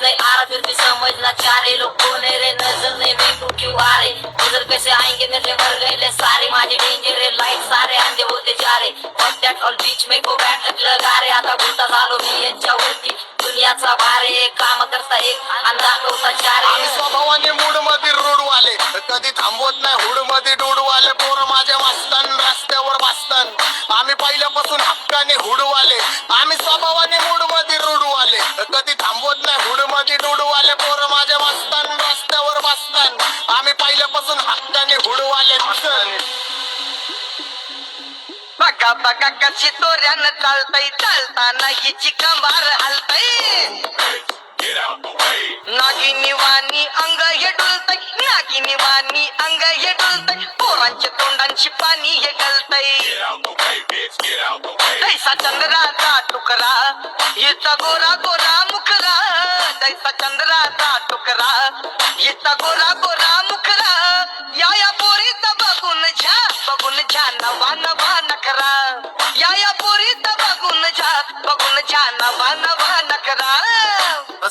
नहीं आ रहा फिर भी समझना चाह रहे लोग कौन है रे, नजर नहीं मैं तू क्यों आ रहे, उधर कैसे आएंगे मेरे मर गए ले सारे, माझे डेंजर रे लाईट सारे अंधे होते जा रे, but that all बीच में को बॅटक लगा रे, आता भूता झालो मी यांच्यावरती दुनियाचा भारे, काम करता एक आणि दाखवता चार. आम्ही स्वभावाने मूड मध्ये रूडवाले, कधी थांबवत नाही हुड मध्ये डोडवाले, पोरं माझ्या मस्तान रस्त्यावर बसतान, आम्ही पहिल्यापासून हक्काने हुडवाले, आम्ही स्वभावाने मूड मध्ये रूडवाले, कधी थांबवत नाही हुड मध्ये डोडवाले, पोरं माझ्या मस्तान रस्त्यावर बसतान, आम्ही पहिल्यापासून हक्काने हुडवाले. बघा बघा कशी तोऱ्यानं चालतय, चालताना हिची कंबार हलतय, नागिनी वाणी अंग हे डुलतय, नागिनी वाणी अंग हे डुलतय, पोरांच्या तोंडांची पाणी हे गलतय, जैसा चंद्राचा तुकडा हिचा गोरा गोरा मुखरा, जैसा चंद्राचा तुकडा हिचा गोरा गोरा मुखरा, या पोरीचा बघून झा नवा नवा नखरा, या पोरीचा बघून झा नवा नवा नखरा.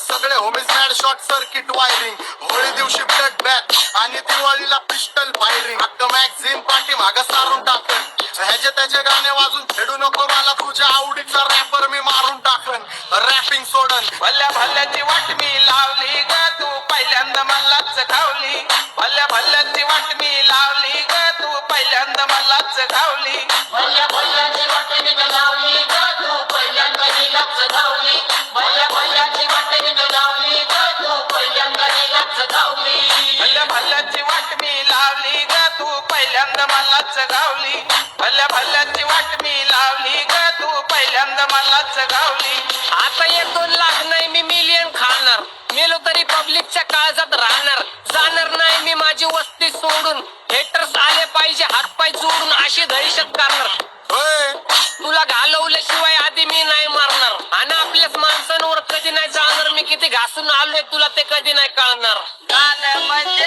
सगळे homies mad short circuit wiring, Holi दिवशी ब्लड बॅग आणि दिवाळीला पिस्टल फायरिंग, हक्क मॅगझिन पाठी माग सारून टाकन, ह्याचे त्याचे गाणे वाजून खेळू नको मला, तुझ्या आवडीचा रॅपर मी मारून टाकन, रॅपिंग सोडन. भल्या भल्याची वाट मी लावली ग तू पहिल्यांदा मलाच खावली, भल्या भल्याची वाट मी लावली ग तू पहिल्यांदा मलाच खावली, भल्या भल्याची वाटेने लावली ग तू पहिल्यांदा हिलाच धावली, भल्या भल्याची वाटेने लावली ग तू पहिल्यांदा हिलाच धावली, भल्या भल्याची वाट मी लावली ग तू पहिल्यांदा मलाच गावली, भल्या भल्याची वाट मी लावली ग तू पहिल्यांदा मलाच गावली. आता 1-2 लाख नाही मी मिलियन खाणार, मेलो तरी पब्लिकच्या काळजात राहणार, जाणार नाही मी माझी वस्ती सोडून, हेटर्स आले पाहिजे हातपाय जोडून, अशी दहशत करणार, होय तुला घालवल्याशिवाय आधी मी नाही मारणार, आणि आपल्याच माणसांवर कधी नाही जाणार, मी किती घासून आलोय तुला ते कधी नाही कळणार. गाणं म्हणजे